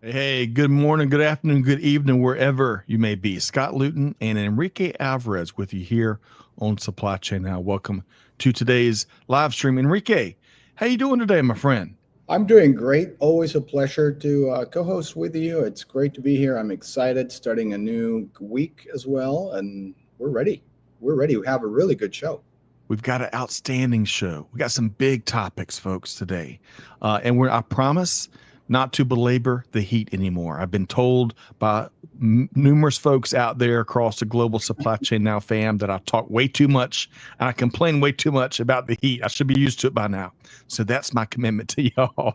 Hey, good morning, good afternoon, good evening, wherever you may be. Scott Luton and Enrique Alvarez with you here on Supply Chain Now. Welcome to today's live stream. Enrique, how you doing today, my friend? I'm doing great. Always a pleasure to co-host with you. It's great to be here. I'm excited, starting a new week as well, and we're ready. We're ready. We have a really good show. We've got an outstanding show. We got some big topics, folks, today. I promise not to belabor the heat anymore. I've been told by numerous folks out there across the global supply chain now, fam, that I talk way too much and I complain way too much about the heat. I should be used to it by now. So that's my commitment to y'all.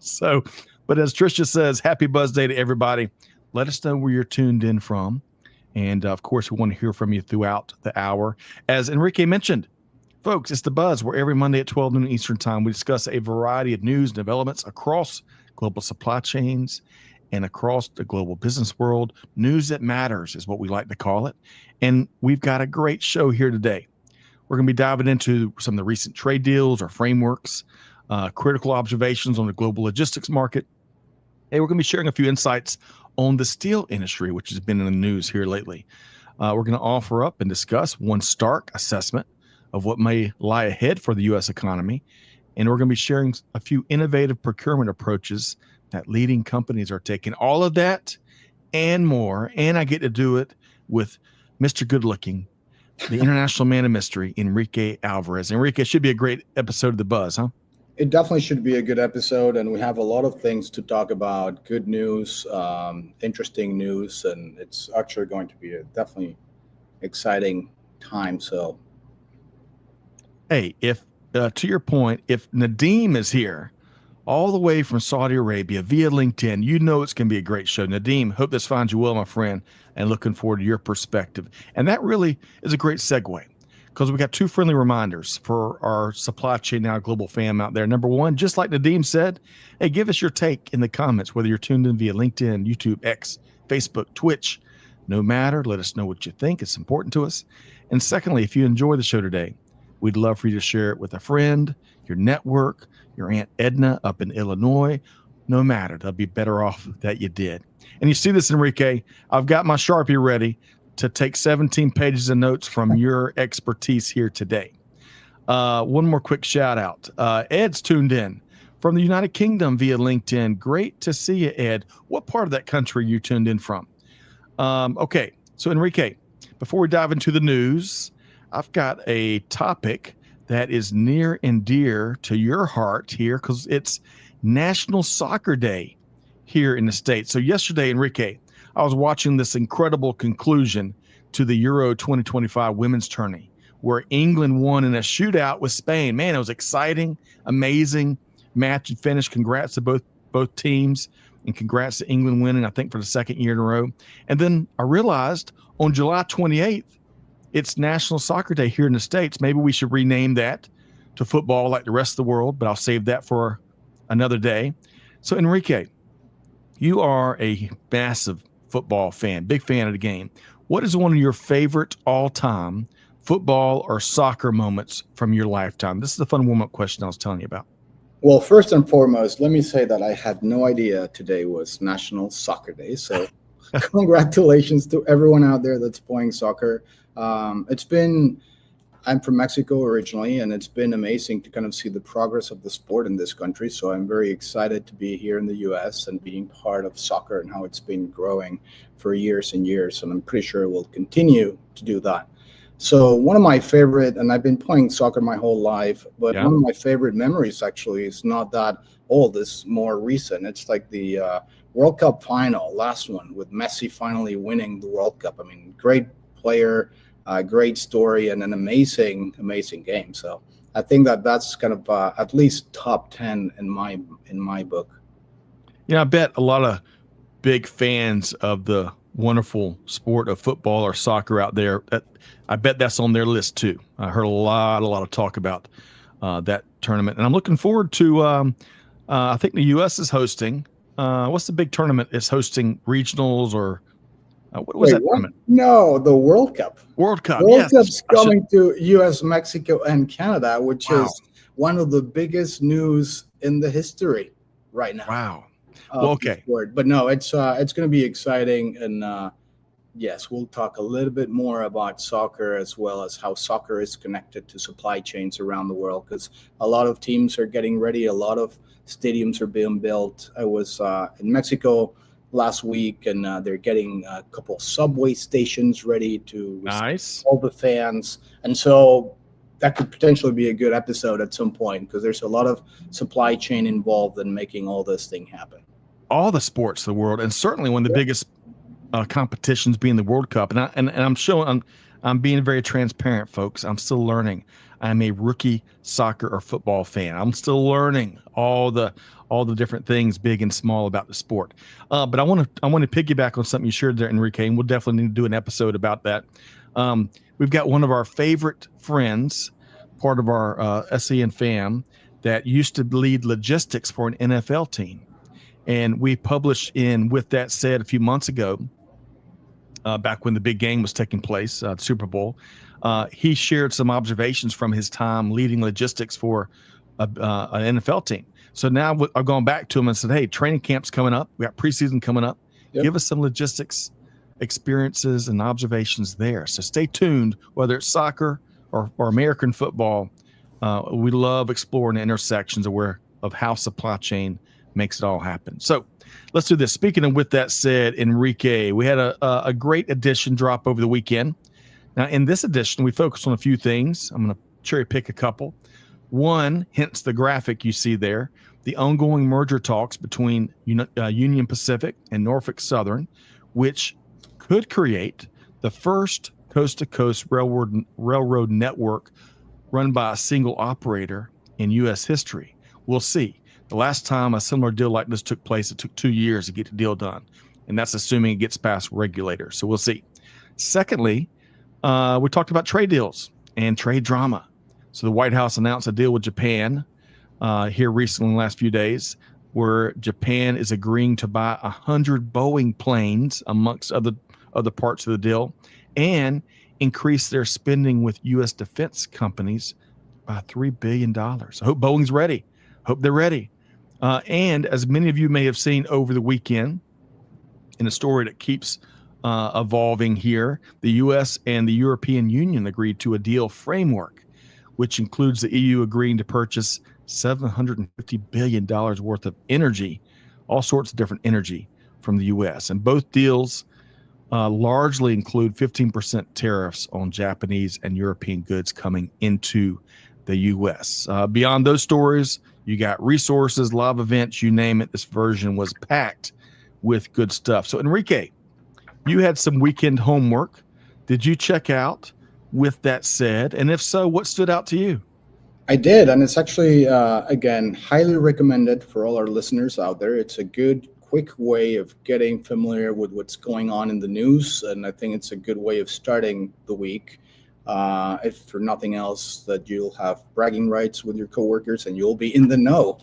But as Trisha says, happy Buzz Day to everybody. Let us know where you're tuned in from. And of course, we want to hear from you throughout the hour. As Enrique mentioned, folks, it's The Buzz, where every Monday at 12 noon Eastern Time, we discuss a variety of news and developments across global supply chains and across the global business world. News that matters is what we like to call it. And we've got a great show here today. We're going to be diving into some of the recent trade deals or frameworks, critical observations on the global logistics market. Hey, we're going to be sharing a few insights on the steel industry, which has been in the news here lately. We're going to offer up and discuss one stark assessment of what may lie ahead for the U.S. economy. And we're going to be sharing a few innovative procurement approaches that leading companies are taking. All of that and more. And I get to do it with Mr. Good Looking, the international man of mystery, Enrique Alvarez. Enrique, it should be a great episode of The Buzz, huh? It definitely should be a good episode, and we have a lot of things to talk about. Good news, interesting news, and it's actually going to be a definitely exciting time. So, Hey, if to your point, if Nadeem is here all the way from Saudi Arabia via LinkedIn, you know it's going to be a great show. Nadeem, hope this finds you well, my friend, and looking forward to your perspective. And that really is a great segue because we got two friendly reminders for our Supply Chain Now global fam out there. Number one, just like Nadeem said, hey, give us your take in the comments, whether you're tuned in via LinkedIn, YouTube, X, Facebook, Twitch. No matter, let us know what you think. It's important to us. And secondly, if you enjoy the show today, we'd love for you to share it with a friend, your network, your Aunt Edna up in Illinois. No matter, they'll be better off that you did. And you see this, Enrique, I've got my Sharpie ready to take 17 pages of notes from your expertise here today. One more quick shout out. Ed's tuned in from the United Kingdom via LinkedIn. Great to see you, Ed. What part of that country you tuned in from? Okay, so Enrique, before we dive into the news, I've got a topic that is near and dear to your heart here because it's National Soccer Day here in the States. So yesterday, Enrique, I was watching this incredible conclusion to the Euro 2025 women's tourney where England won in a shootout with Spain. Man, it was exciting, amazing match and finish. Congrats to both teams, and congrats to England winning, I think, for the second year in a row. And then I realized on July 28th, it's National Soccer Day here in the States. Maybe we should rename that to football like the rest of the world, but I'll save that for another day. So, Enrique, you are a massive football fan, big fan of the game. What is one of your favorite all-time football or soccer moments from your lifetime? This is the fun warm-up question I was telling you about. well, first and foremost, let me say that I had no idea today was National Soccer Day. So, congratulations to everyone out there that's playing soccer. It's been, I'm from Mexico originally, and it's been amazing to kind of see the progress of the sport in this country. So I'm very excited to be here in the US and being part of soccer and how it's been growing for years and years. And I'm pretty sure it will continue to do that. So one of my favorite, and I've been playing soccer my whole life, but Yeah. one of my favorite memories actually is not that old. It's more recent. It's like the World Cup final, last one, with Messi finally winning the World Cup. I mean, great player, great story, and an amazing, amazing game. So I think that that's kind of at least top 10 in my book. I bet a lot of big fans of the wonderful sport of football or soccer out there. I bet that's on their list too. I heard a lot of talk about that tournament, and I'm looking forward to. I think the U.S. is hosting. What's the big tournament? It's hosting regionals or what was Wait, that what? tournament? No, the World Cup. World Cup. World Yes, Cup's I should. coming to US, Mexico, and Canada, which Wow, is one of the biggest news in the history right now. wow. Well, of the okay. sport. But no, it's going to be exciting, and yes, we'll talk a little bit more about soccer as well as how soccer is connected to supply chains around the world, because a lot of teams are getting ready, a lot of stadiums are being built. I was in Mexico last week, and they're getting a couple of subway stations ready to receive Nice. all the fans. And so that could potentially be a good episode at some point, because there's a lot of supply chain involved in making all this thing happen. All the sports of the world, and certainly one of the biggest competitions being the World Cup. And I'm showing I'm being very transparent, folks. I'm still learning. I'm a rookie soccer or football fan. I'm still learning all the different things, big and small, about the sport. But I want to piggyback on something you shared there, Enrique, and we'll definitely need to do an episode about that. We've got one of our favorite friends, part of our SEN fam, that used to lead logistics for an NFL team. And we published in With That Said a few months ago, back when the big game was taking place, the Super Bowl. He shared some observations from his time leading logistics for an NFL team. So now I've gone back to him and said, hey, training camp's coming up. We got preseason coming up. Yep. Give us some logistics experiences and observations there. So stay tuned, whether it's soccer or American football. We love exploring the intersections of how supply chain makes it all happen. So let's do this. Speaking of With That Said, Enrique, we had a great edition drop over the weekend. Now, in this edition, we focus on a few things. I'm going to cherry pick a couple. One, hence the graphic you see there, the ongoing merger talks between Union Pacific and Norfolk Southern, which could create the first coast-to-coast railroad network run by a single operator in U.S. history. We'll see. The last time a similar deal like this took place, it took 2 years to get the deal done. And that's assuming it gets past regulators. So we'll see. Secondly, we talked about trade deals and trade drama. So the White House announced a deal with Japan here recently in the last few days, where Japan is agreeing to buy 100 Boeing planes, amongst other parts of the deal, and increase their spending with U.S. defense companies by $3 billion. I hope Boeing's ready. Hope they're ready. And as many of you may have seen over the weekend, in a story that keeps evolving here, the U.S. and the European Union agreed to a deal framework, which includes the EU agreeing to purchase $750 billion worth of energy, all sorts of different energy from the U.S. And both deals largely include 15% tariffs on Japanese and European goods coming into the U.S. Beyond those stories, you got resources, live events, you name it. This version was packed with good stuff. So, Enrique, you had some weekend homework. Did you check out With That Said? And if so, what stood out to you? I did, and it's actually, again, highly recommended for all our listeners out there. It's a good, quick way of getting familiar with what's going on in the news, and I think it's a good way of starting the week. If for nothing else, that you'll have bragging rights with your coworkers, and you'll be in the know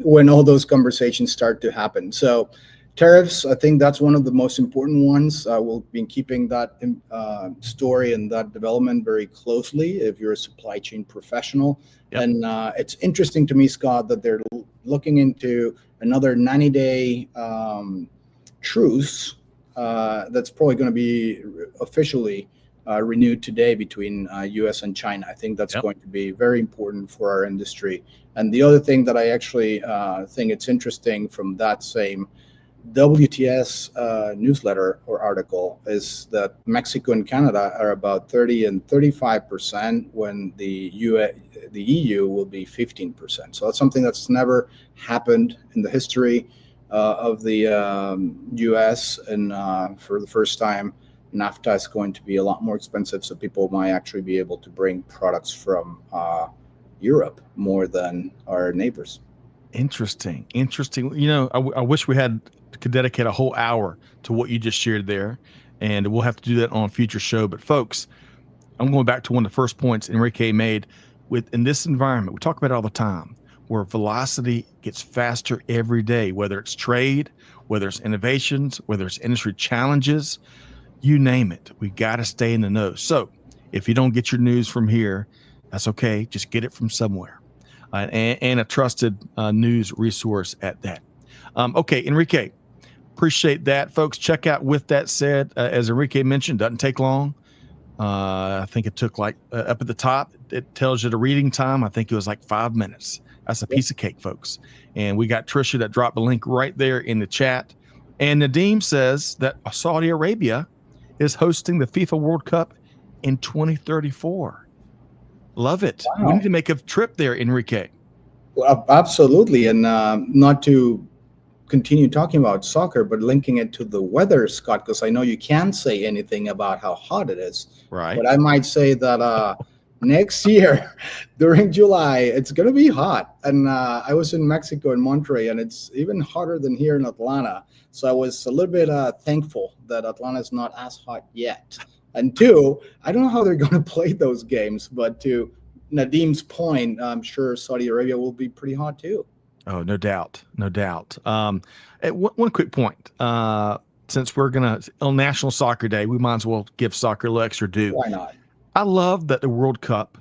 when all those conversations start to happen. So, tariffs, I think that's one of the most important ones. We'll be keeping that story and that development very closely if you're a supply chain professional. Yep. And it's interesting to me, Scott, that they're looking into another 90-day truce that's probably going to be officially renewed today between U.S. and China. I think that's going to be very important for our industry. And the other thing that I actually think it's interesting from that same WTS newsletter or article is that Mexico and Canada are about 30 and 35%, when the EU will be 15%. So that's something that's never happened in the history of the US. And for the first time, NAFTA is going to be a lot more expensive. So people might actually be able to bring products from Europe more than our neighbors. Interesting. You know, I wish we could dedicate a whole hour to what you just shared there, and we'll have to do that on a future show. But folks, I'm going back to one of the first points Enrique made. In this environment, we talk about it all the time, where velocity gets faster every day, whether it's trade, whether it's innovations, whether it's industry challenges, you name it. We got to stay in the know. So if you don't get your news from here, that's okay. Just get it from somewhere, and a trusted news resource at that. Okay, Enrique, appreciate that, folks. Check out With That Said. As Enrique mentioned, doesn't take long. I think it took like up at the top, it tells you the reading time. I think it was like 5 minutes. That's a piece of cake, folks. And we got Trisha that dropped the link right there in the chat. And Nadeem says that Saudi Arabia is hosting the FIFA World Cup in 2034. Love it. We need Wow. to make a trip there, Enrique. Well, absolutely. And not to continue talking about soccer, but linking it to the weather, Scott, because I know you can't say anything about how hot it is. Right. But I might say that next year during July, it's going to be hot. And I was in Mexico in Monterrey, and it's even hotter than here in Atlanta. So I was a little bit thankful that Atlanta is not as hot yet. And two, I don't know how they're going to play those games, but to Nadim's point, I'm sure Saudi Arabia will be pretty hot too. Oh, no doubt. No doubt. One quick point. Since we're going to, on National Soccer Day, we might as well give soccer a little extra due. Why not? I love that the World Cup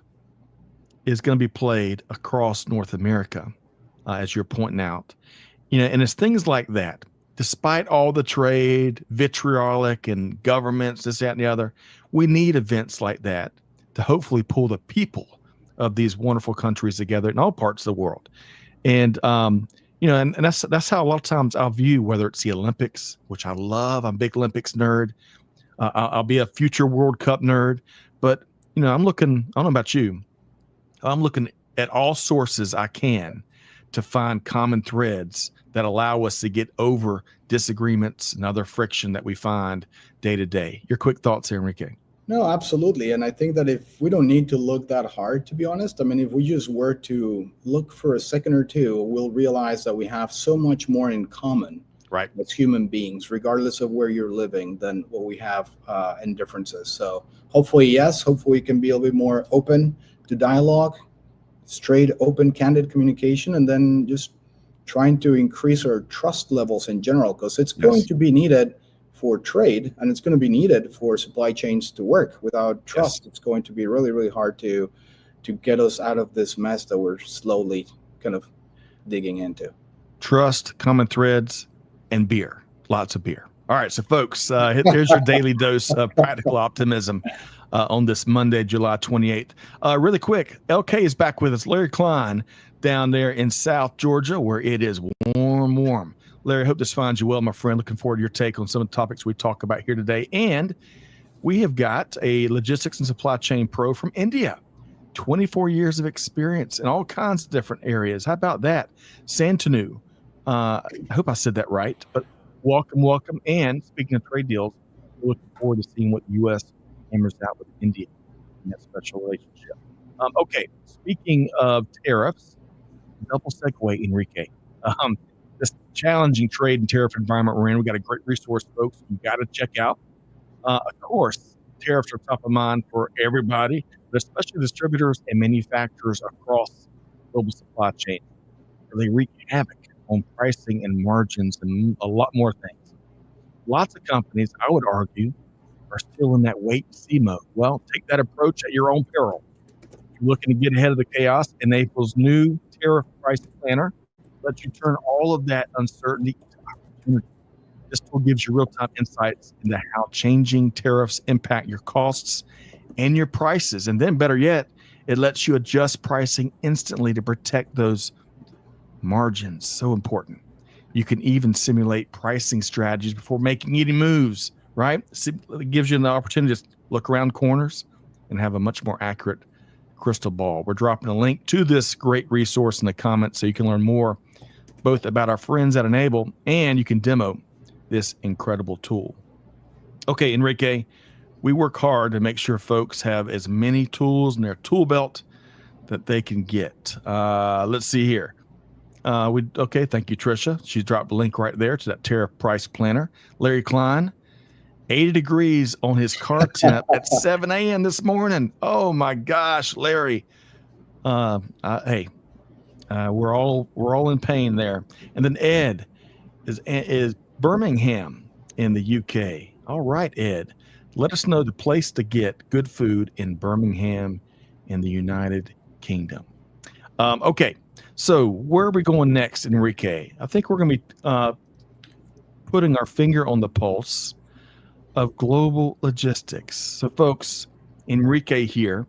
is going to be played across North America, as you're pointing out. And it's things like that. Despite all the trade, vitriolic, and governments, this, that, and the other, we need events like that to hopefully pull the people of these wonderful countries together in all parts of the world. And and that's how a lot of times I'll view whether it's the Olympics, which I love. I'm a big Olympics nerd. I'll be a future World Cup nerd. But I'm looking. I don't know about you. I'm looking at all sources I can to find common threads that allow us to get over disagreements and other friction that we find day to day. Your quick thoughts, Enrique? No, absolutely. And I think that if we don't need to look that hard, to be honest, I mean, if we just were to look for a second or two, we'll realize that we have so much more in common Right. as human beings, regardless of where you're living, than what we have in differences. So hopefully, yes, hopefully we can be a little bit more open to dialogue, straight, open, candid communication, and then just trying to increase our trust levels in general, because it's going to be needed for trade, and it's going to be needed for supply chains to work. Without trust, it's going to be really, really hard to get us out of this mess that we're slowly kind of digging into. Trust, common threads, and beer. Lots of beer. All right, so folks, here's your daily dose of practical optimism on this Monday, July 28th. Really quick, LK is back with us. Larry Klein down there in South Georgia, where it is warm. Larry, I hope this finds you well, my friend. Looking forward to your take on some of the topics we talk about here today. And we have got a logistics and supply chain pro from India, 24 years of experience in all kinds of different areas. How about that? Santanu. I hope I said that right, but welcome. And speaking of trade deals, we're looking forward to seeing what the U.S. hammers out with India in that special relationship. Okay, speaking of tariffs, double segue, Enrique. This challenging trade and tariff environment we're in, we got a great resource, folks, you got to check out. Of course, tariffs are top of mind for everybody, but especially distributors and manufacturers across global supply chain. They wreak havoc on pricing and margins and a lot more things. Lots of companies, I would argue, are still in that wait and see mode. Well, take that approach at your own peril. If you're looking to get ahead of the chaos, Enable's new tariff price planner lets you turn all of that uncertainty into opportunity. This tool gives you real-time insights into how changing tariffs impact your costs and your prices. And then better yet, it lets you adjust pricing instantly to protect those margins. So important. You can even simulate pricing strategies before making any moves, right? It gives you an opportunity to look around corners and have a much more accurate crystal ball. We're dropping a link to this great resource in the comments so you can learn more both about our friends at Enable and you can demo this incredible tool. Okay, Enrique, we work hard to make sure folks have as many tools in their tool belt that they can get. Let's see here. Okay, thank you, Trisha. She's dropped a link right there to that tariff price planner. Larry Klein, 80 degrees on his car temp at 7 a.m. this morning. Oh my gosh, Larry. Hey, we're all in pain there. And then Ed is Birmingham in the UK. All right, Ed, let us know the place to get good food in Birmingham in the United Kingdom. Okay, So where are we going next, Enrique? I think we're going to be putting our finger on the pulse of global logistics. So, folks, Enrique here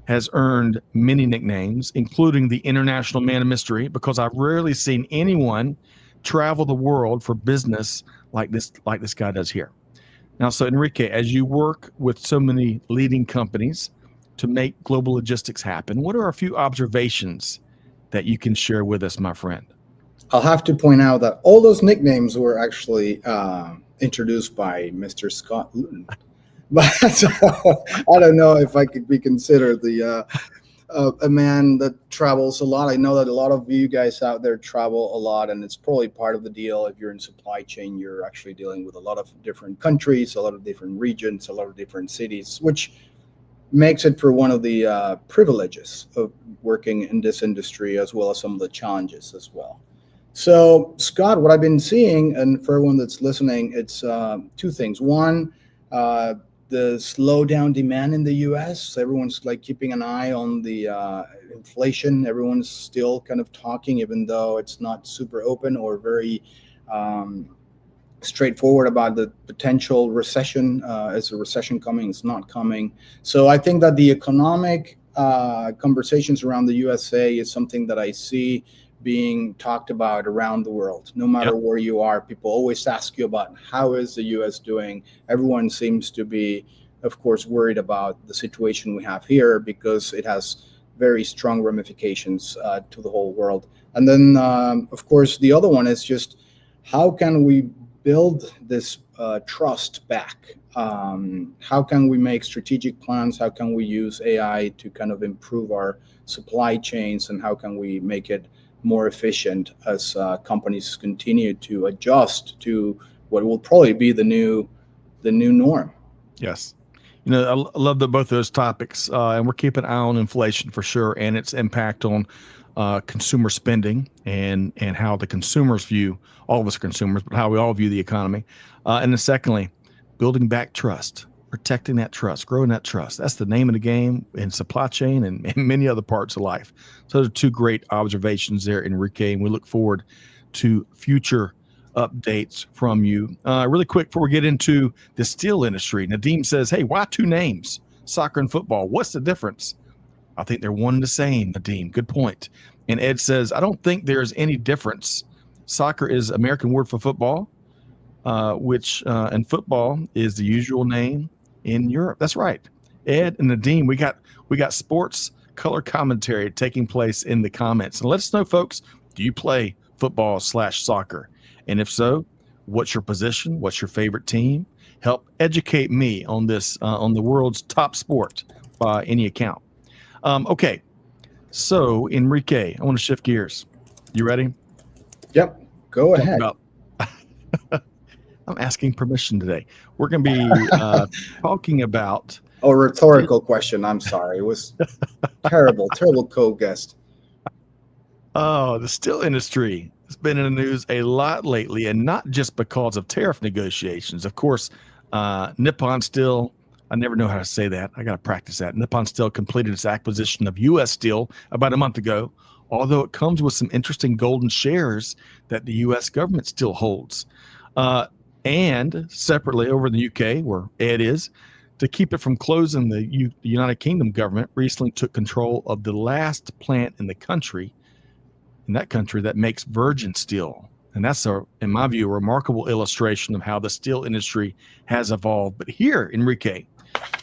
has earned many nicknames, including the International Man of Mystery, because I've rarely seen anyone travel the world for business like this guy does here. Now, so Enrique, as you work with so many leading companies to make global logistics happen, what are a few observations that you can share with us, my friend? I'll have to point out that all those nicknames were actually introduced by Mr. Scott Luton. But so, I don't know if I could be considered a man that travels a lot. I know that a lot of you guys out there travel a lot, and it's probably part of the deal. If you're in supply chain, you're actually dealing with a lot of different countries, a lot of different regions, a lot of different cities, which makes it for one of the privileges of working in this industry, as well as some of the challenges as well. So, Scott, what I've been seeing, and for everyone that's listening, it's two things. One, the slowdown demand in the U.S. Everyone's like keeping an eye on the inflation. Everyone's still kind of talking, even though it's not super open or very straightforward about the potential recession. Is a recession coming? It's not coming. So I think that the economic conversations around the USA is something that I see being talked about around the world. No matter Yep. where you are, people always ask you about how is the US doing. Everyone seems to be, of course, worried about the situation we have here because it has very strong ramifications to the whole world. And then, of course, the other one is just how can we build this trust back? How can we make strategic plans? How can we use AI to kind of improve our supply chains? And how can we make it more efficient as companies continue to adjust to what will probably be the new norm? Yes. You know, I love both those topics, and we're keeping an eye on inflation for sure, and its impact on consumer spending and how the consumers view, all of us are consumers, but how we all view the economy. And then secondly, building back trust, protecting that trust, growing that trust. That's the name of the game in supply chain and many other parts of life. So those are two great observations there, Enrique, and we look forward to future updates from you. Really quick before we get into the steel industry, Nadeem says, hey, why two names, soccer and football? What's the difference? I think they're one and the same, Nadeem. Good point. And Ed says, I don't think there's any difference. Soccer is American word for football, and football is the usual name in Europe. That's right. Ed and Nadeem, we got sports color commentary taking place in the comments. And let us know, folks, do you play football/soccer? And if so, what's your position? What's your favorite team? Help educate me on this, on the world's top sport by any account. Okay, so Enrique, I want to shift gears. You ready? Yep, go Talk ahead. about. I'm asking permission today. We're going to be talking about. Oh, rhetorical question. I'm sorry. It was terrible, terrible co-guest. Oh, the steel industry has been in the news a lot lately, and not just because of tariff negotiations. Of course, Nippon Steel, I never know how to say that. I got to practice that. Nippon Steel completed its acquisition of U.S. Steel about a month ago, although it comes with some interesting golden shares that the U.S. government still holds. And separately over in the UK, where Ed is, to keep it from closing, the United Kingdom government recently took control of the last plant in that country that makes virgin steel. And that's, in my view, a remarkable illustration of how the steel industry has evolved. But here, Enrique,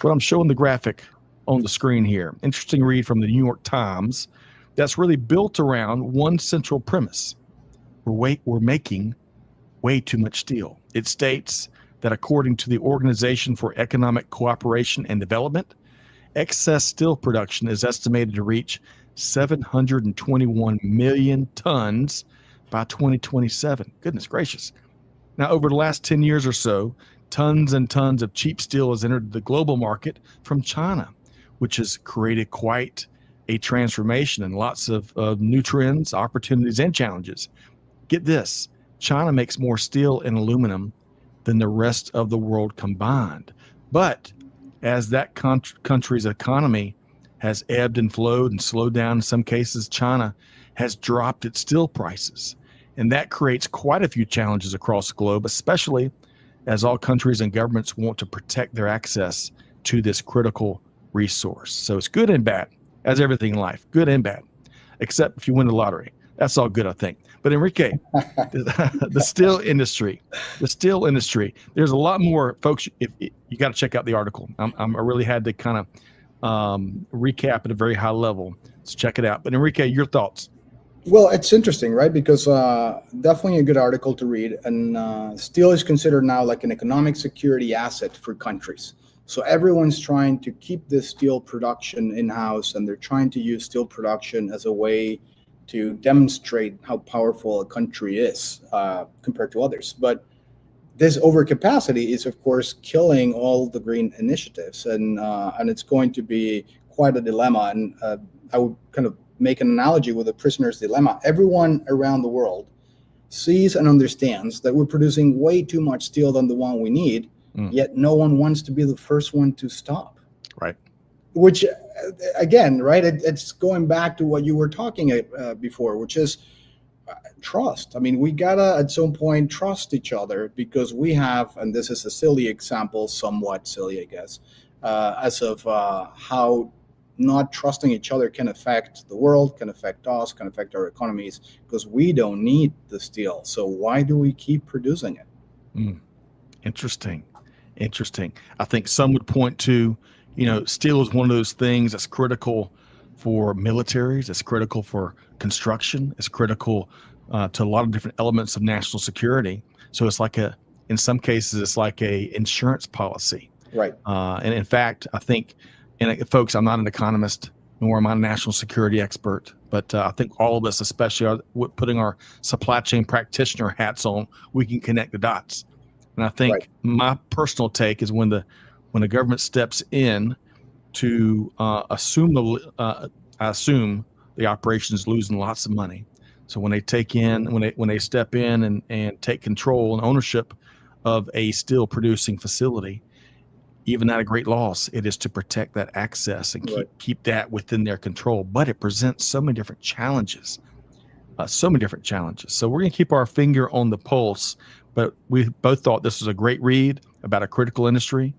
what I'm showing the graphic on the screen here, interesting read from the New York Times that's really built around one central premise. We're making way too much steel. It states that according to the Organization for Economic Cooperation and Development, excess steel production is estimated to reach 721 million tons by 2027. Goodness gracious. Now, over the last 10 years or so, tons and tons of cheap steel has entered the global market from China, which has created quite a transformation and lots of new trends, opportunities, and challenges. Get this, China makes more steel and aluminum than the rest of the world combined. But as that country's economy has ebbed and flowed and slowed down in some cases, China has dropped its steel prices. And that creates quite a few challenges across the globe, especially as all countries and governments want to protect their access to this critical resource. So it's good and bad, as everything in life, good and bad, except if you win the lottery. That's all good, I think. But Enrique, the steel industry, there's a lot more, folks. If you got to check out the article. I really had to kind of recap at a very high level. So check it out. But Enrique, your thoughts? Well, it's interesting, right? Because definitely a good article to read. And steel is considered now like an economic security asset for countries. So everyone's trying to keep this steel production in-house, and they're trying to use steel production as a way to demonstrate how powerful a country is compared to others. But this overcapacity is, of course, killing all the green initiatives, and it's going to be quite a dilemma. And I would kind of make an analogy with a prisoner's dilemma. Everyone around the world sees and understands that we're producing way too much steel than the one we need, yet no one wants to be the first one to stop. Right. Which, again, right, it's going back to what you were talking before, which is trust. I mean, we gotta at some point trust each other, because we have, and this is a silly example, somewhat silly, I guess, as of how not trusting each other can affect the world, can affect us, can affect our economies, because we don't need the steel. So why do we keep producing it? Interesting. I think some would point to, steel is one of those things that's critical for militaries. It's critical for construction. It's critical to a lot of different elements of national security. So it's like in some cases, it's like a insurance policy. Right. And in fact, I think, and folks, I'm not an economist, nor am I a national security expert, but I think all of us, especially putting our supply chain practitioner hats on, we can connect the dots. And I think my personal take is when the government steps in to assume the operation is losing lots of money. So when they step in and take control and ownership of a steel producing facility, even at a great loss, it is to protect that access and keep that within their control. But it presents so many different challenges. So we're going to keep our finger on the pulse. But we both thought this was a great read about a critical industry.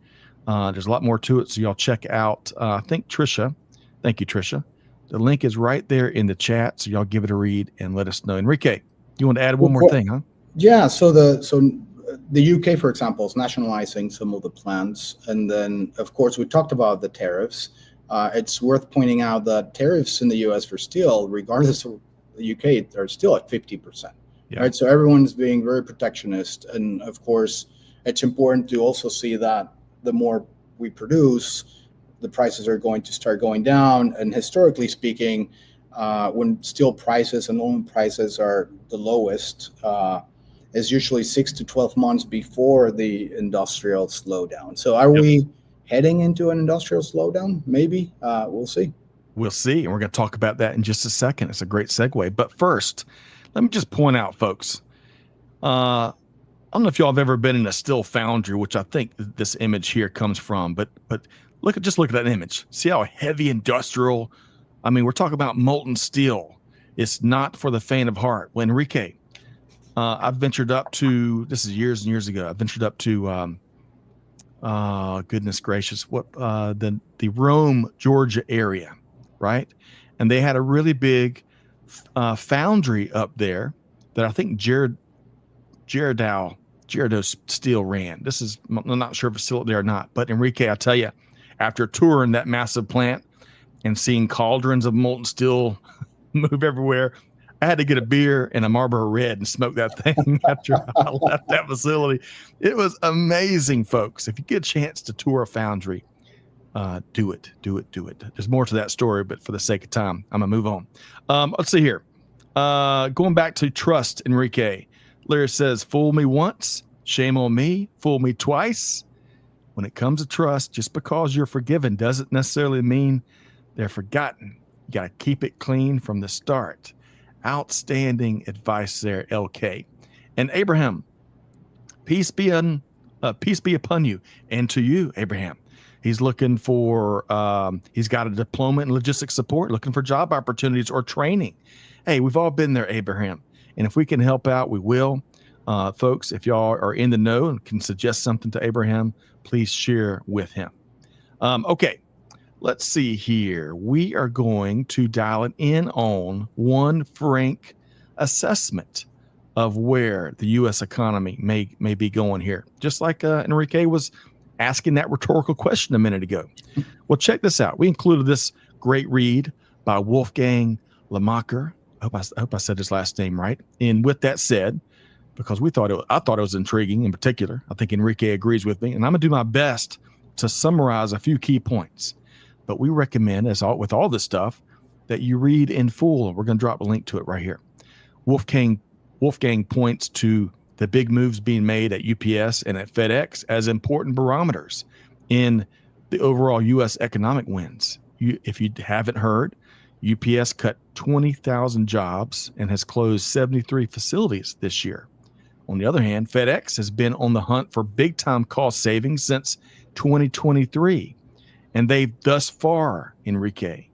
There's a lot more to it, so y'all check out. I think Trisha, thank you, Trisha. The link is right there in the chat, so y'all give it a read and let us know. Enrique, you want to add one more thing, huh? Yeah. So the UK, for example, is nationalizing some of the plants, and then of course we talked about the tariffs. It's worth pointing out that tariffs in the US for steel, regardless of the UK, are still at 50%. Yeah. Right. So everyone's being very protectionist. And of course, it's important to also see that the more we produce, the prices are going to start going down. And historically speaking, when steel prices and aluminum prices are the lowest, is usually 6 to 12 months before the industrial slowdown. So are we heading into an industrial slowdown? Maybe. We'll see. We'll see. And we're going to talk about that in just a second. It's a great segue. But first, let me just point out, folks, I don't know if y'all have ever been in a steel foundry, which I think this image here comes from, but look at that image. See how heavy industrial, I mean, we're talking about molten steel. It's not for the faint of heart. Well, Enrique, I've ventured up to, this is years and years ago, I ventured up to, goodness gracious, the Rome, Georgia area, right? And they had a really big foundry up there that I think Gerardo Steel ran. I'm not sure if it's still up there or not, but Enrique, I tell you, after touring that massive plant and seeing cauldrons of molten steel move everywhere, I had to get a beer and a Marlboro Red and smoke that thing after I left that facility. It was amazing, folks. If you get a chance to tour a foundry, do it. There's more to that story, but for the sake of time, I'm gonna move on. Let's see here. Going back to trust, Enrique. Larry says, fool me once, shame on me. Fool me twice. When it comes to trust, just because you're forgiven doesn't necessarily mean they're forgotten. You got to keep it clean from the start. Outstanding advice there, LK. And Abraham, peace be upon you, and to you, Abraham. He's looking for, he's got a diploma in logistics support, looking for job opportunities or training. Hey, we've all been there, Abraham. And if we can help out, we will. Folks, if y'all are in the know and can suggest something to Abraham, please share with him. Okay, let's see here. We are going to dial it in on one frank assessment of where the U.S. economy may be going here. Just like Enrique was asking that rhetorical question a minute ago. Well, check this out. We included this great read by Wolfgang Lamacher. I hope I said his last name right. And with that said, because I thought it was intriguing in particular, I think Enrique agrees with me, and I'm gonna do my best to summarize a few key points. But we recommend, with all this stuff, that you read in full. We're gonna drop a link to it right here. Wolfgang points to the big moves being made at UPS and at FedEx as important barometers in the overall U.S. economic wins. If you haven't heard, UPS cut 20,000 jobs and has closed 73 facilities this year. On the other hand, FedEx has been on the hunt for big-time cost savings since 2023, and they've thus far, Enrique,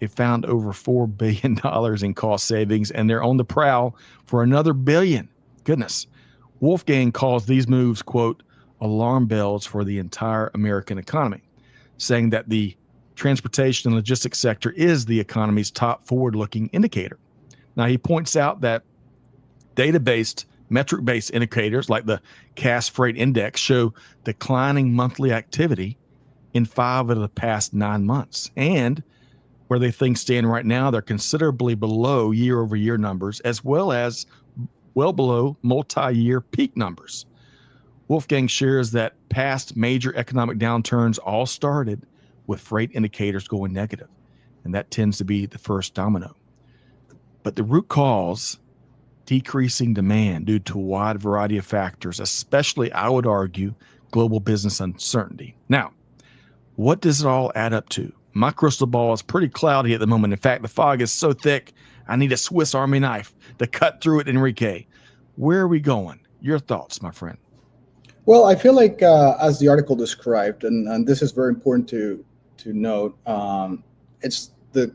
they found over $4 billion in cost savings, and they're on the prowl for another billion. Goodness. Wolfgang calls these moves, quote, alarm bells for the entire American economy, saying that the transportation and logistics sector is the economy's top forward-looking indicator. Now, he points out that data-based, metric-based indicators like the Cass Freight Index show declining monthly activity in 5 of the past 9 months. And where they things stand right now, they're considerably below year-over-year numbers, as well as well below multi-year peak numbers. Wolfgang shares that past major economic downturns all started with freight indicators going negative, and that tends to be the first domino. But the root cause, decreasing demand due to a wide variety of factors, especially, I would argue, global business uncertainty. Now, what does it all add up to? My crystal ball is pretty cloudy at the moment. In fact, the fog is so thick, I need a Swiss Army knife to cut through it, Enrique. Where are we going? Your thoughts, my friend. Well, I feel like as the article described, and this is very important to note, it's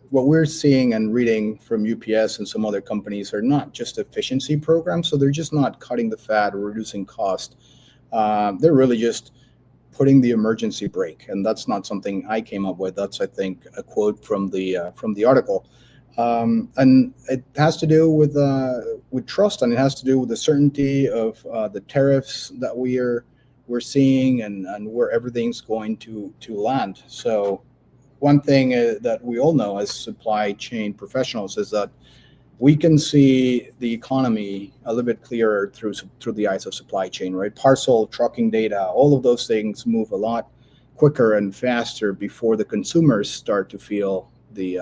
what we're seeing and reading from UPS and some other companies are not just efficiency programs. So they're just not cutting the fat or reducing cost. They're really just putting the emergency brake, and that's not something I came up with. That's, I think, a quote from the article, and it has to do with trust, and it has to do with the certainty of the tariffs that we're seeing and where everything's going to land. So one thing that we all know as supply chain professionals is that we can see the economy a little bit clearer through the eyes of supply chain, right? Parcel, trucking data, all of those things move a lot quicker and faster before the consumers start to feel the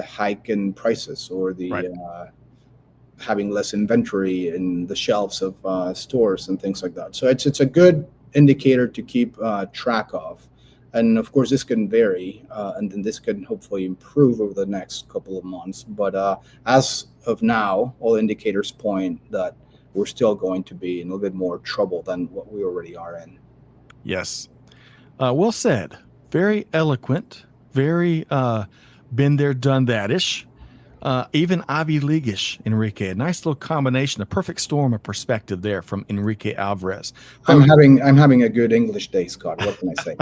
hike in prices or the Right. Having less inventory in the shelves of stores and things like that. So it's a good indicator to keep track of. And of course, this can vary, and then this can hopefully improve over the next couple of months. But as of now, all indicators point that we're still going to be in a little bit more trouble than what we already are in. Yes. Well said. Very eloquent. Very been there, done that-ish. Even Ivy League-ish, Enrique. A nice little combination, a perfect storm of perspective there from Enrique Alvarez. I'm having a good English day, Scott. What can I say?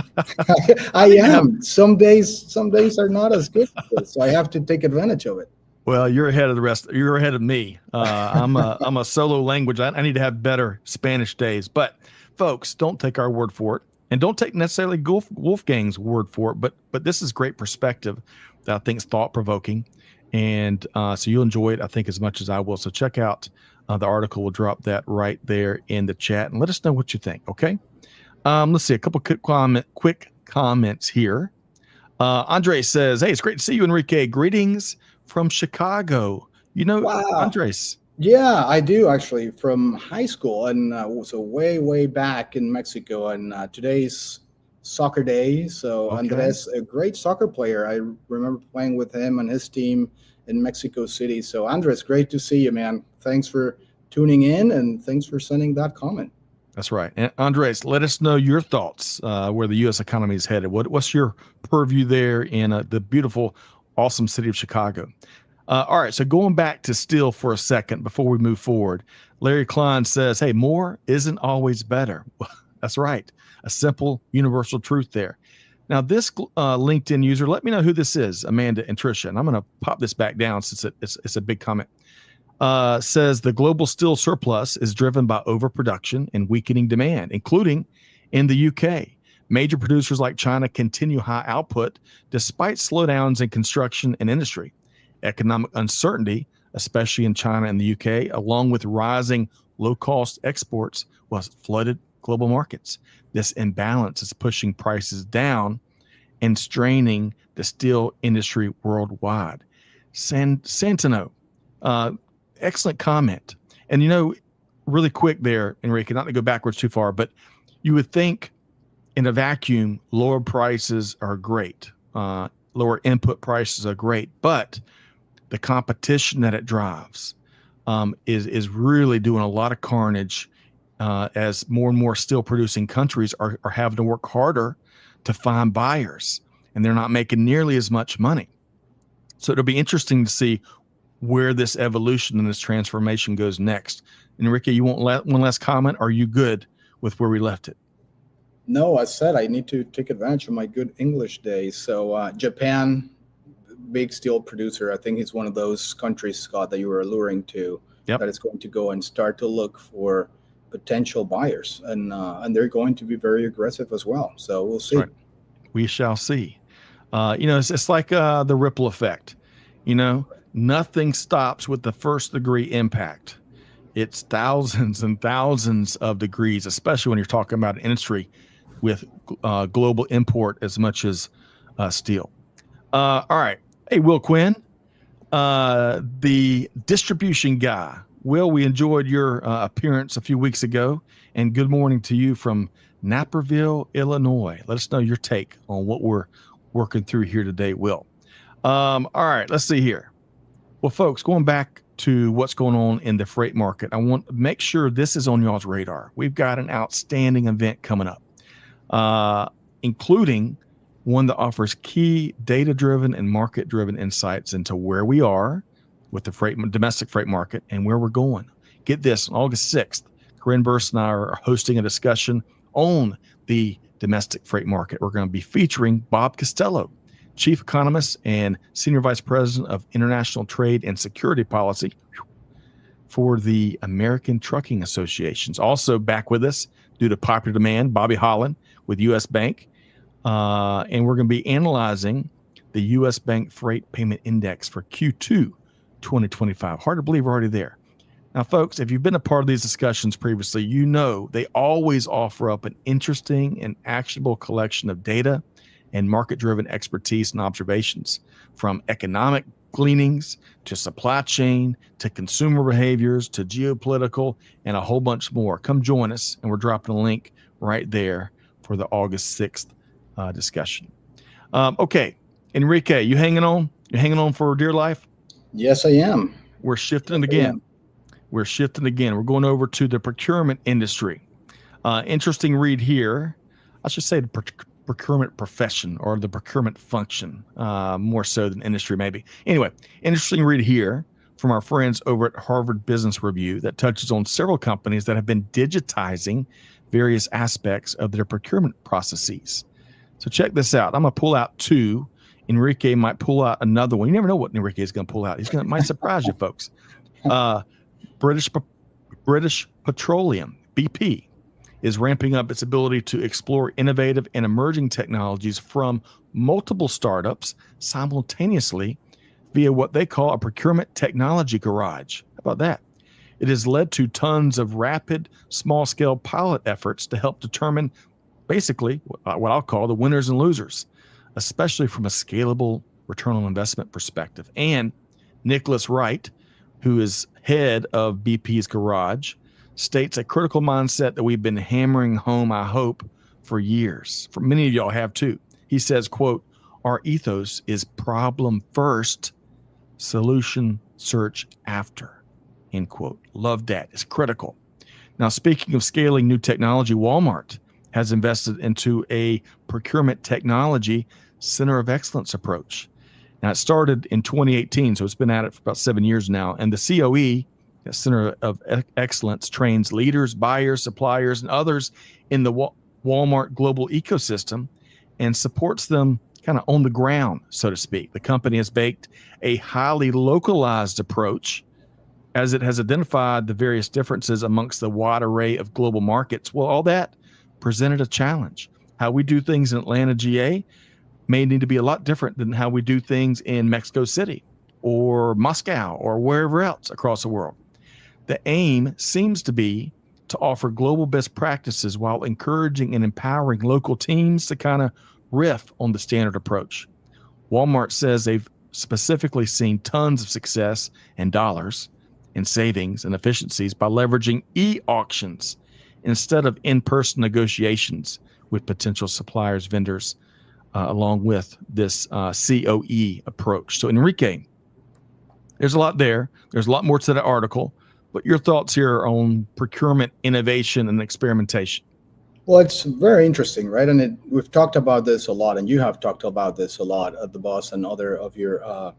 I am. Some days are not as good, so I have to take advantage of it. Well, you're ahead of the rest. You're ahead of me. I'm a solo language. I need to have better Spanish days. But folks, don't take our word for it, and don't take necessarily Wolfgang's word for it. But this is great perspective that I think is thought provoking. And so you'll enjoy it, I think, as much as I will. So check out the article. We'll drop that right there in the chat and let us know what you think. Okay. Let's see a couple quick comments here. Andre says, "Hey, it's great to see you, Enrique. Greetings from Chicago." You know, Wow. Andres. Yeah, I do actually, from high school, and so way back in Mexico. And today's soccer day. So Okay. Andres, a great soccer player. I remember playing with him and his team in Mexico City. So Andres, great to see you, man. Thanks for tuning in, and thanks for sending that comment. That's right. And Andres, let us know your thoughts where the U.S. economy is headed. What's your purview there in the beautiful, awesome city of Chicago? All right. So going back to steel for a second before we move forward, Larry Klein says, hey, more isn't always better. That's right. A simple universal truth there. Now, this LinkedIn user, let me know who this is, Amanda and Tricia. And I'm going to pop this back down since it's a big comment. Says the global steel surplus is driven by overproduction and weakening demand, including in the UK. Major producers like China continue high output despite slowdowns in construction and industry. Economic uncertainty, especially in China and the UK, along with rising low-cost exports, was flooded global markets. This imbalance is pushing prices down and straining the steel industry worldwide. Santino, excellent comment. And really quick there, Enrique, not to go backwards too far, but you would think in a vacuum, lower prices are great. Lower input prices are great, but the competition that it drives is really doing a lot of carnage as more and more steel producing countries are having to work harder to find buyers, and they're not making nearly as much money. So it'll be interesting to see where this evolution and this transformation goes next. Enrique, you want one last comment? Are you good with where we left it? No, I said I need to take advantage of my good English days. So Japan, big steel producer. I think it's one of those countries, Scott, that you were alluring to, Yep. that is going to go and start to look for potential buyers, and they're going to be very aggressive as well. So we'll see. Right. We shall see. It's like the ripple effect. Nothing stops with the first degree impact. It's thousands and thousands of degrees, especially when you're talking about an industry with global import as much as steel. All right. Hey, Will Quinn, the distribution guy. Will, we enjoyed your appearance a few weeks ago, and good morning to you from Naperville, Illinois. Let us know your take on what we're working through here today, Will. All right, let's see here. Well, folks, going back to what's going on in the freight market, I want to make sure this is on y'all's radar. We've got an outstanding event coming up, including one that offers key data-driven and market-driven insights into where we are with the domestic freight market and where we're going. Get this, on August 6th, Corinne Burst and I are hosting a discussion on the domestic freight market. We're going to be featuring Bob Costello, Chief Economist and Senior Vice President of International Trade and Security Policy for the American Trucking Associations. Also back with us due to popular demand, Bobby Holland with U.S. Bank. And we're going to be analyzing the U.S. Bank Freight Payment Index for Q2 2025. Hard to believe we're already there. Now, folks, if you've been a part of these discussions previously, you know they always offer up an interesting and actionable collection of data and market-driven expertise and observations, from economic gleanings to supply chain to consumer behaviors to geopolitical and a whole bunch more. Come join us, and we're dropping a link right there for the August 6th discussion. Okay, Enrique, you hanging on? You hanging on for dear life? Yes, I am. We're shifting again. We're shifting again. We're going over to the procurement industry. Interesting read here. I should say the procurement profession or the procurement function, more so than industry maybe. Anyway, interesting read here from our friends over at Harvard Business Review that touches on several companies that have been digitizing various aspects of their procurement processes. So check this out. I'm going to pull out two. Enrique might pull out another one. You never know what Enrique is going to pull out. Might surprise you, folks. British Petroleum, BP, is ramping up its ability to explore innovative and emerging technologies from multiple startups simultaneously via what they call a procurement technology garage. How about that? It has led to tons of rapid, small-scale pilot efforts to help determine basically what I'll call the winners and losers, especially from a scalable return on investment perspective. And Nicholas Wright, who is head of BP's garage, states a critical mindset that we've been hammering home, I hope, for years. For many of y'all have too. He says, quote, our ethos is problem first, solution search after, end quote. Love that. It's critical. Now, speaking of scaling new technology, Walmart has invested into a procurement technology center of excellence approach. Now, it started in 2018, so it's been at it for about 7 years now. And the COE, the Center of Excellence, trains leaders, buyers, suppliers, and others in the Walmart global ecosystem and supports them kind of on the ground, so to speak. The company has baked a highly localized approach as it has identified the various differences amongst the wide array of global markets. Well, all that presented a challenge. How we do things in Atlanta, GA, may need to be a lot different than how we do things in Mexico City or Moscow or wherever else across the world. The aim seems to be to offer global best practices while encouraging and empowering local teams to kind of riff on the standard approach. Walmart says they've specifically seen tons of success and dollars in savings and efficiencies by leveraging e-auctions instead of in-person negotiations with potential suppliers, vendors, along with this COE approach. So, Enrique, there's a lot there. There's a lot more to the article. But your thoughts here on procurement, innovation, and experimentation? Well, it's very interesting, right? And we've talked about this a lot, and you have talked about this a lot at the Boss and other of your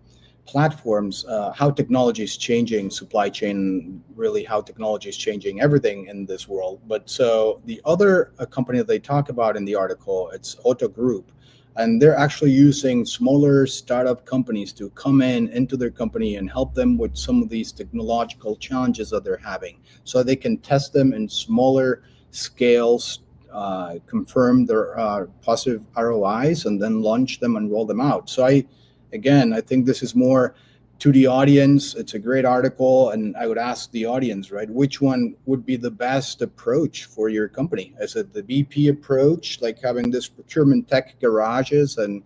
platforms, how technology is changing supply chain, really how technology is changing everything in this world. But so the other company that they talk about in the article, it's Otto Group, and they're actually using smaller startup companies to come into their company and help them with some of these technological challenges that they're having, so they can test them in smaller scales, confirm their positive ROIs, and then launch them and roll them out. So I think this is more to the audience. It's a great article, and I would ask the audience, right, which one would be the best approach for your company? Is it the BP approach, like having this procurement tech garages and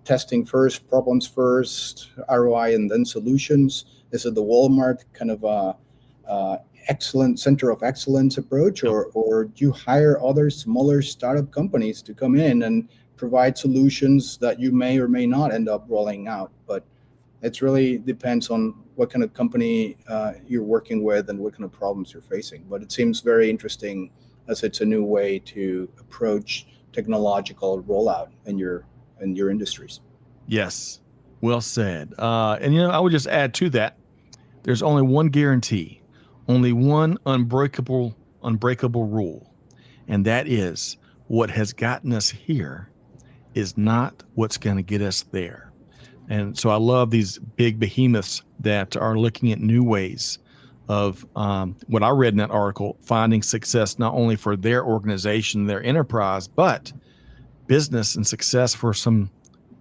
testing first, problems first, ROI, and then solutions? Is it the Walmart kind of excellent center of excellence approach, or do you hire other smaller startup companies to come in and provide solutions that you may or may not end up rolling out? But it really depends on what kind of company you're working with and what kind of problems you're facing. But it seems very interesting, as it's a new way to approach technological rollout in your industries. Yes, well said. And I would just add to that: there's only one guarantee, only one unbreakable rule, and that is what has gotten us here is not what's going to get us there. And so I love these big behemoths that are looking at new ways of what I read in that article, finding success not only for their organization, their enterprise, but business and success for some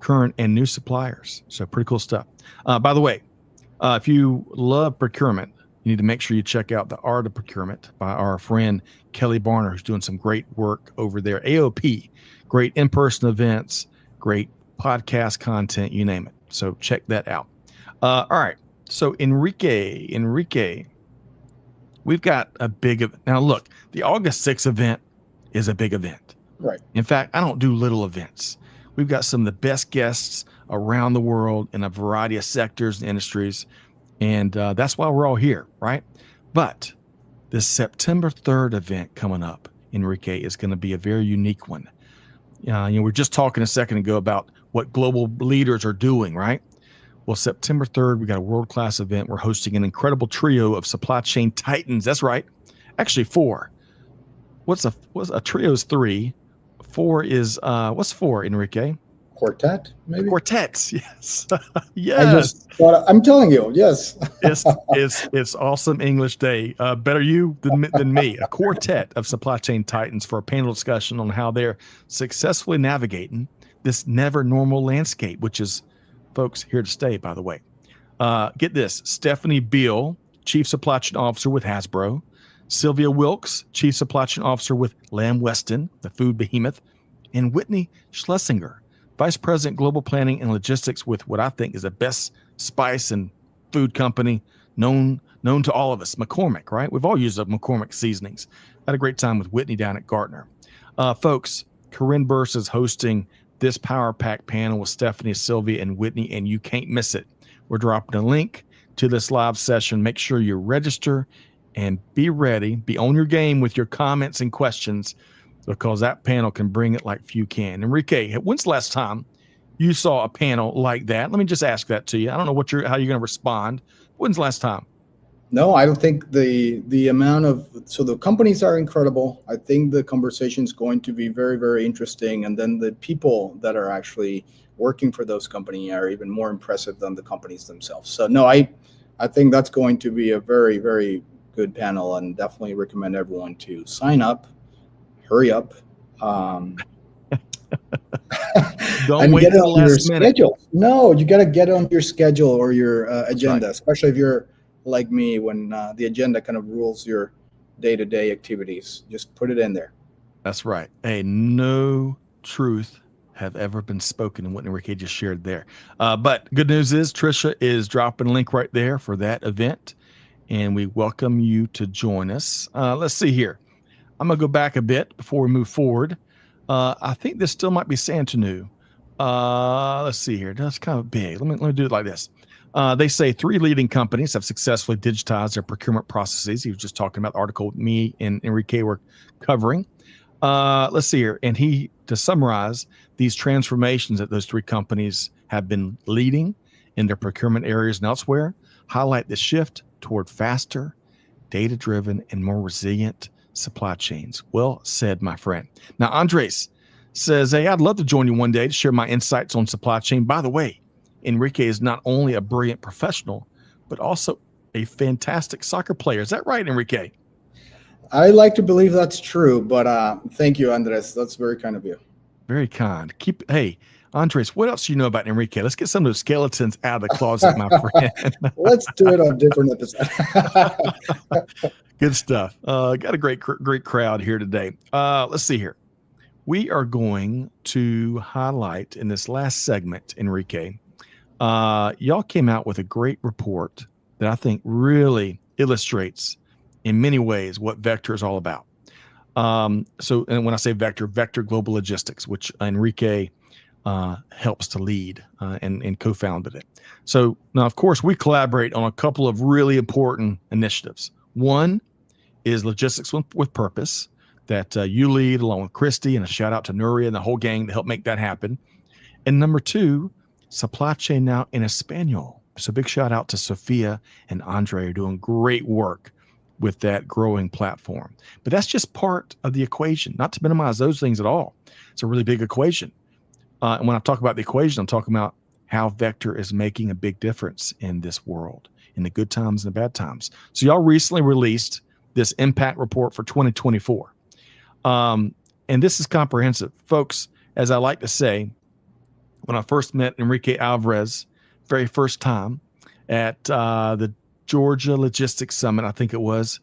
current and new suppliers. So pretty cool stuff. By the way, if you love procurement, you need to make sure you check out The Art of Procurement by our friend Kelly Barner, who's doing some great work over there. AOP, great in-person events, great podcast content, you name it. So check that out. All right. So Enrique, we've got a big event. Now look, the August 6th event is a big event. Right. In fact, I don't do little events. We've got some of the best guests around the world in a variety of sectors and industries. And that's why we're all here, right? But this September 3rd event coming up, Enrique, is going to be a very unique one. We're just talking a second ago about what global leaders are doing, right? Well, September 3rd, we got a world-class event. We're hosting an incredible trio of supply chain titans. That's right. Actually, four. What's a trio's three? Four is, what's four, Enrique? Quartet, maybe? Quartets, yes. Yes. I'm telling you, yes. It's awesome English day. Better you than me. A quartet of supply chain titans for a panel discussion on how they're successfully navigating this never normal landscape, which is, folks, here to stay, by the way. Get this: Stephanie Beal, Chief Supply Chain Officer with Hasbro; Sylvia Wilkes, Chief Supply Chain Officer with Lamb Weston, the food behemoth; and Whitney Schlesinger, Vice President, Global Planning and Logistics with what I think is the best spice and food company known to all of us, McCormick, right? We've all used up McCormick seasonings. I had a great time with Whitney down at Gartner. Folks, Corinne Burse is hosting this Power Pack panel with Stephanie, Sylvia, and Whitney, and you can't miss it. We're dropping a link to this live session. Make sure you register and be ready, be on your game with your comments and questions, because that panel can bring it like few can. Enrique, when's the last time you saw a panel like that? Let me just ask that to you. I don't know how you're going to respond. When's the last time? No, I don't think the amount of, so the companies are incredible. I think the conversation is going to be very, very interesting, and then the people that are actually working for those companies are even more impressive than the companies themselves. So no, I think that's going to be a very, very good panel, and definitely recommend everyone to sign up, hurry up, um, Don't and wait get it till the on your last minute. schedule. No, you got to get it on your schedule or your agenda, Right. especially if you're like me, when the agenda kind of rules your day-to-day activities. Just put it in there. That's right. Hey, no truth have ever been spoken in what Enrique just shared there. But good news is Trisha is dropping a link right there for that event, and we welcome you to join us. Let's see here. I'm going to go back a bit before we move forward. I think this still might be Santanu. Let's see here. That's kind of big. Let me do it like this. They say 3 leading companies have successfully digitized their procurement processes. He was just talking about the article me and Enrique were covering. Let's see here. And to summarize, these transformations that those 3 companies have been leading in their procurement areas and elsewhere highlight the shift toward faster, data-driven, and more resilient supply chains. Well said, my friend. Now, Andres says, hey, I'd love to join you one day to share my insights on supply chain. By the way, Enrique is not only a brilliant professional, but also a fantastic soccer player. Is that right, Enrique? I like to believe that's true, but thank you, Andres. That's very kind of you. Very kind. Hey, Andres, what else do you know about Enrique? Let's get some of those skeletons out of the closet, my friend. Let's do it on a different episode. Good stuff. Got a great crowd here today. Let's see here. We are going to highlight in this last segment, Enrique. Y'all came out with a great report that I think really illustrates in many ways what Vector is all about. And when I say Vector Global Logistics, which Enrique helps to lead and co-founded it. So now, of course, we collaborate on a couple of really important initiatives. One is Logistics with Purpose that you lead along with Christy, and a shout out to Nuria and the whole gang to help make that happen. And number 2, Supply Chain Now in Espanol. So big shout out to Sophia and Andre, are doing great work with that growing platform. But that's just part of the equation, not to minimize those things at all. It's a really big equation. And when I talk about the equation, I'm talking about how Vector is making a big difference in this world, in the good times and the bad times. So y'all recently released this impact report for 2024. And this is comprehensive. Folks, as I like to say, when I first met Enrique Alvarez, very first time at the Georgia Logistics Summit, I think it was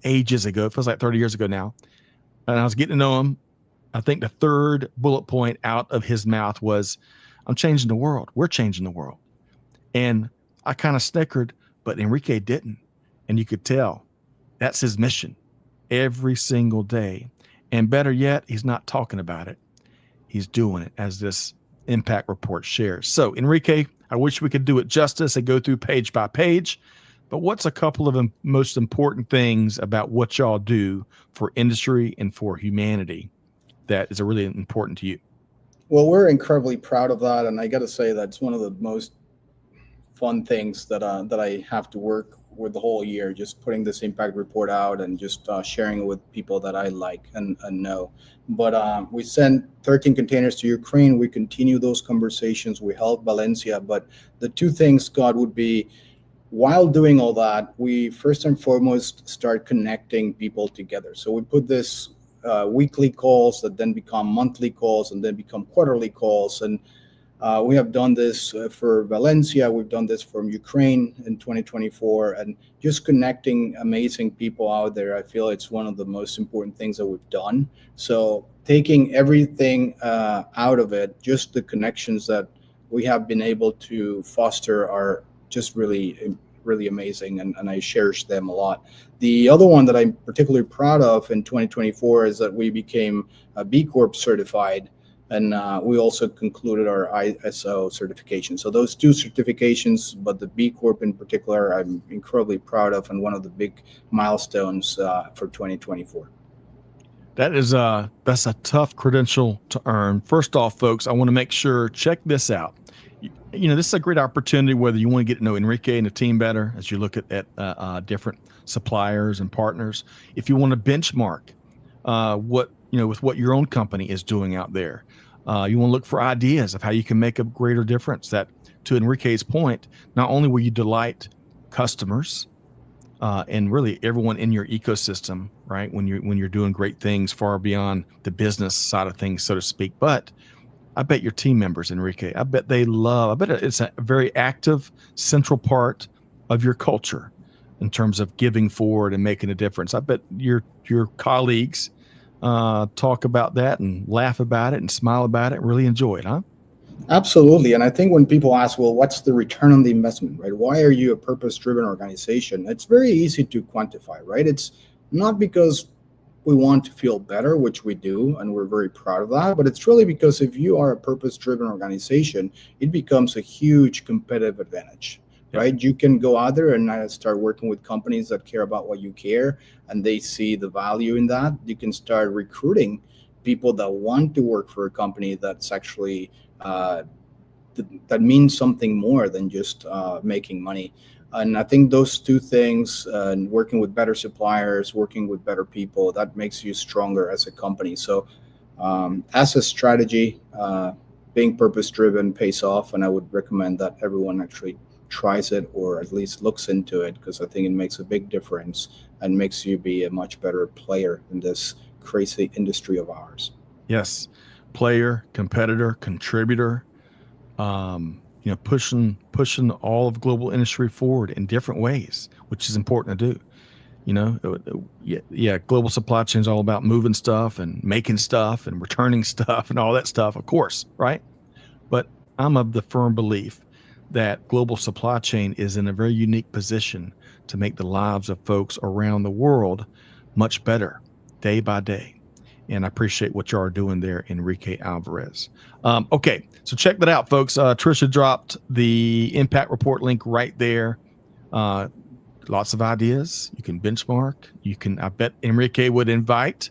ages ago. It feels like 30 years ago now. And I was getting to know him. I think the third bullet point out of his mouth was, I'm changing the world. We're changing the world. And I kind of snickered, but Enrique didn't. And you could tell that's his mission every single day. And better yet, he's not talking about it. He's doing it, as this impact report shares. So, Enrique, I wish we could do it justice and go through page by page, but what's a couple of most important things about what y'all do for industry and for humanity that is really important to you? Well, we're incredibly proud of that, and I got to say that's one of the most fun things that I have to work with the whole year, just putting this impact report out and just sharing it with people that I like and know. But we sent 13 containers to Ukraine. We continue those conversations. We help Valencia. But the 2 things, Scott, would be, while doing all that, we first and foremost start connecting people together. So we put this weekly calls that then become monthly calls and then become quarterly calls. And we have done this for Valencia. We've done this from Ukraine in 2024, and just connecting amazing people out there. I feel it's one of the most important things that we've done. So taking everything out of it, just the connections that we have been able to foster are just really amazing, and I cherish them a lot. The other one that I'm particularly proud of in 2024 is that we became B Corp certified. And we also concluded our ISO certification. So those two certifications, but the B Corp in particular, I'm incredibly proud of, and one of the big milestones for 2024. That's a tough credential to earn. First off, folks, I want to make sure, check this out. This is a great opportunity, whether you want to get to know Enrique and the team better as you look at different suppliers and partners. If you want to benchmark with what your own company is doing out there, you want to look for ideas of how you can make a greater difference. That, to Enrique's point, not only will you delight customers and really everyone in your ecosystem, right, when you're doing great things far beyond the business side of things, so to speak, but I bet your team members, Enrique, I bet it's a very active central part of your culture in terms of giving forward and making a difference. I bet your colleagues talk about that and laugh about it and smile about it and really enjoy it, huh? Absolutely. And I think when people ask, well, what's the return on the investment, right? Why are you a purpose-driven organization? It's very easy to quantify, right? It's not because we want to feel better, which we do, and we're very proud of that. But it's really because if you are a purpose-driven organization, it becomes a huge competitive advantage, right? You can go out there and start working with companies that care about what you care, and they see the value in that. You can start recruiting people that want to work for a company that's actually that means something more than just making money. And I think those two things, working with better suppliers, working with better people, that makes you stronger as a company. So as a strategy, being purpose driven pays off. And I would recommend that everyone actually tries it or at least looks into it, because I think it makes a big difference and makes you be a much better player in this crazy industry of ours. Yes. Player, competitor, contributor, pushing all of global industry forward in different ways, which is important to do. Global supply chain is all about moving stuff and making stuff and returning stuff and all that stuff, of course, right? But I'm of the firm belief that global supply chain is in a very unique position to make the lives of folks around the world much better day by day. And I appreciate what you are doing there, Enrique Alvarez. Okay, so check that out, folks. Trisha dropped the impact report link right there. Lots of ideas. You can benchmark. I bet Enrique would invite.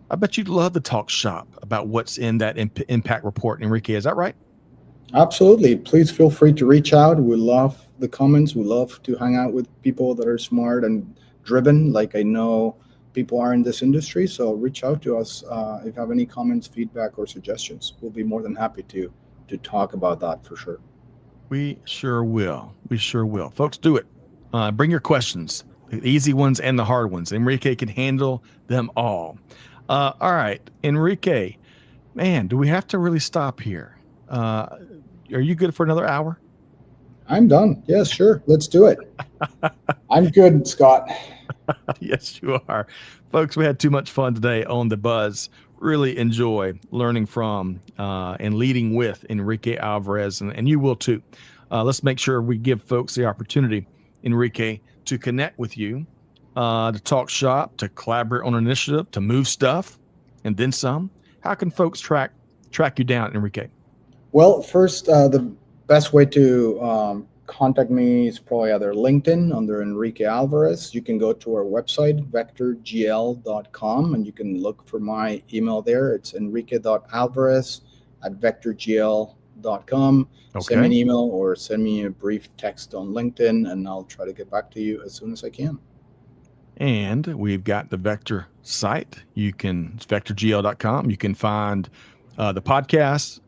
I bet you'd love to talk shop about what's in that impact report, Enrique. Is that right? Absolutely. Please feel free to reach out. We love the comments. We love to hang out with people that are smart and driven, like I know people are in this industry. So reach out to us if you have any comments, feedback, or suggestions. We'll be more than happy to talk about that for sure. We sure will. We sure will. Folks, do it. Bring your questions, the easy ones and the hard ones. Enrique can handle them all. All right, Enrique, man, do we have to really stop here? Are you good for another hour? I'm done. Yes, sure. Let's do it. I'm good, Scott. Yes, you are. Folks, we had too much fun today on The Buzz. Really enjoy learning from and leading with Enrique Alvarez, and you will too. Let's make sure we give folks the opportunity, Enrique, to connect with you, to talk shop, to collaborate on an initiative, to move stuff, and then some. How can folks track you down, Enrique? Well, first, the best way to contact me is probably either LinkedIn under Enrique Alvarez. You can go to our website, vectorgl.com, and you can look for my email there. It's enrique.alvarez@vectorgl.com. Okay. Send me an email or send me a brief text on LinkedIn, and I'll try to get back to you as soon as I can. And we've got the Vector site. It's vectorgl.com. You can find the podcast,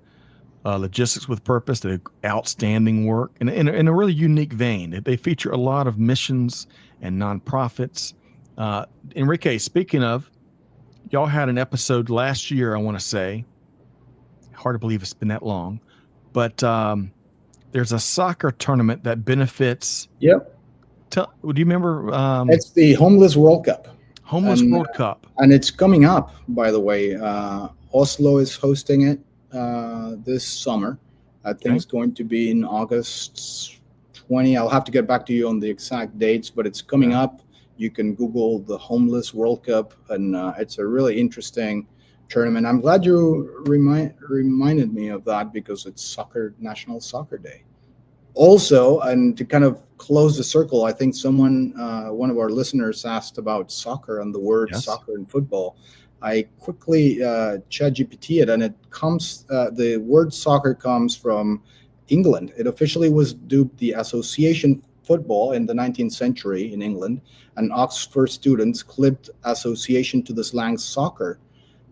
Logistics with Purpose, the outstanding work in a really unique vein. They feature a lot of missions and nonprofits. Enrique, speaking of, y'all had an episode last year, I want to say. Hard to believe it's been that long. But there's a soccer tournament that benefits. Yep. Do you remember? It's the Homeless World Cup. World Cup. And it's coming up, by the way. Oslo is hosting it this summer. I think it's going to be in August 20. I'll have to get back to you on the exact dates, but it's coming up. You can Google the Homeless World Cup, and it's a really interesting tournament. I'm glad you reminded me of that because it's National Soccer Day. Also, and to kind of close the circle, I think one of our listeners asked about soccer and the word Yes. soccer and football. I quickly ChatGPT it, and the word soccer comes from England. It officially was dubbed the Association Football in the 19th century in England, and Oxford students clipped association to the slang soccer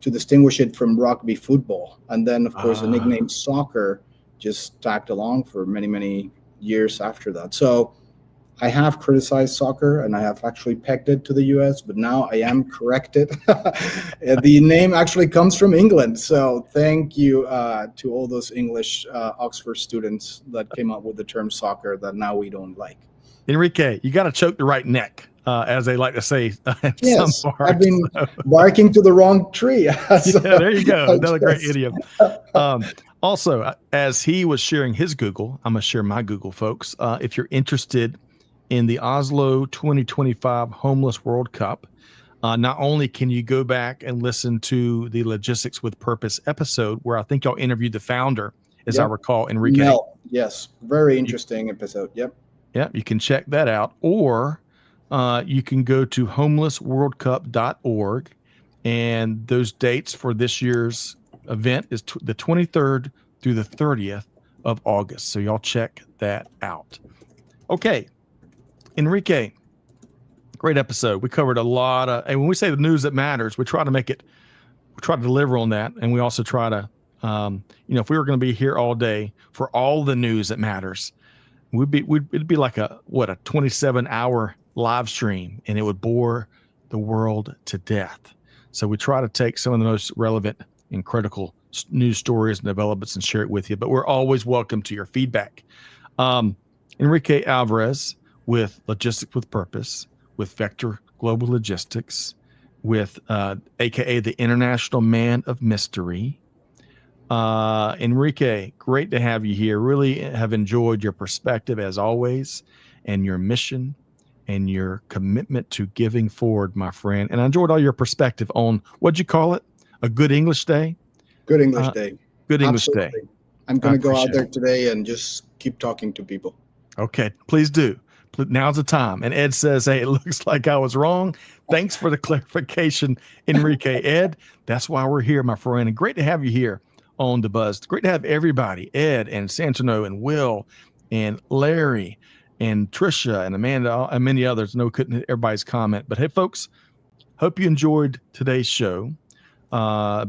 to distinguish it from rugby football. And then, of course, the nickname soccer just tagged along for many, many years after that. So I have criticized soccer and I have actually pegged it to the US, but now I am corrected. The name actually comes from England. So thank you to all those English Oxford students that came up with the term soccer that now we don't like. Enrique, you got to choke the right neck, as they like to say in Yes, some parts. I've been barking to the wrong tree. Yeah, there you go. Another great idiom. Also, as he was sharing his Google, I'm going to share my Google, folks. If you're interested in the Oslo 2025 Homeless World Cup, not only can you go back and listen to the Logistics with Purpose episode, where I think y'all interviewed the founder, as I recall, Enrique. Mel, yes, very interesting episode. Yep. Yeah, you can check that out. Or you can go to homelessworldcup.org, and those dates for this year's event is the 23rd through the 30th of August. So y'all check that out. Okay, Enrique, great episode. We covered a lot of, and when we say the news that matters, we try to deliver on that. And we also try to, if we were going to be here all day for all the news that matters, it'd be like a 27-hour live stream, and it would bore the world to death. So we try to take some of the most relevant and critical news stories and developments and share it with you. But we're always welcome to your feedback. Enrique Alvarez with Logistics with Purpose, with Vector Global Logistics, with AKA the International Man of Mystery. Enrique, great to have you here. Really have enjoyed your perspective as always, and your mission and your commitment to giving forward, my friend. And I enjoyed all your perspective on, what'd you call it? A good English day? Good English day. Good English day. I'm going to go out there today and just keep talking to people. Okay, please do. Now's the time. And Ed says, hey, it looks like I was wrong. Thanks for the clarification, Enrique. Ed, that's why we're here, my friend. And great to have you here on The Buzz. Great to have everybody, Ed and Santino and Will and Larry and Trisha and Amanda and many others. No, couldn't hit everybody's comment. But hey, folks, hope you enjoyed today's show.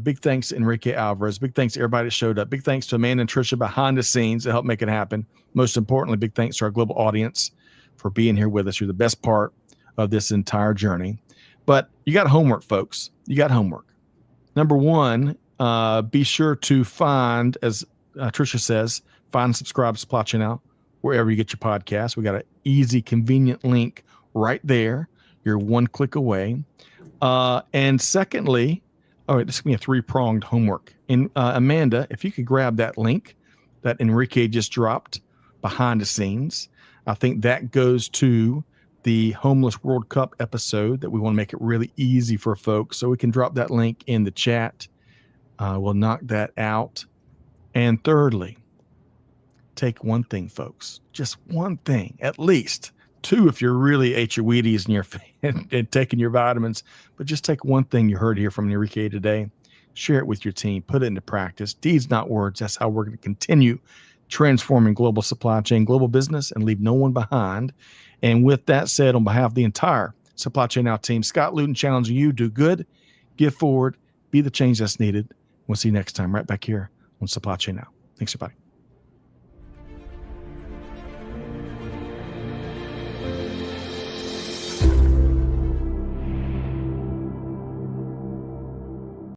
Big thanks to Enrique Alvarez. Big thanks to everybody that showed up. Big thanks to Amanda and Trisha behind the scenes that helped make it happen. Most importantly, big thanks to our global audience for being here with us. You're the best part of this entire journey. But you got homework, folks. You got homework. Number one, be sure to find, as Trisha says, find and subscribe to Supply Chain Now wherever you get your podcast. We got an easy, convenient link right there. You're one click away. And secondly, all right, this is going to be a three-pronged homework. And Amanda, if you could grab that link that Enrique just dropped behind the scenes, I think that goes to the Homeless World Cup episode that we want to make it really easy for folks. So we can drop that link in the chat. We'll knock that out. And thirdly, take one thing, folks, just one thing, at least two if you're really ate your Wheaties and taking your vitamins, but just take one thing you heard here from Enrique today, share it with your team, put it into practice. Deeds, not words. That's how we're going to continue transforming global supply chain, global business, and leave no one behind. And with that said, on behalf of the entire Supply Chain Now team, Scott Luton challenging you, do good, give forward, be the change that's needed. We'll see you next time right back here on Supply Chain Now. Thanks, everybody.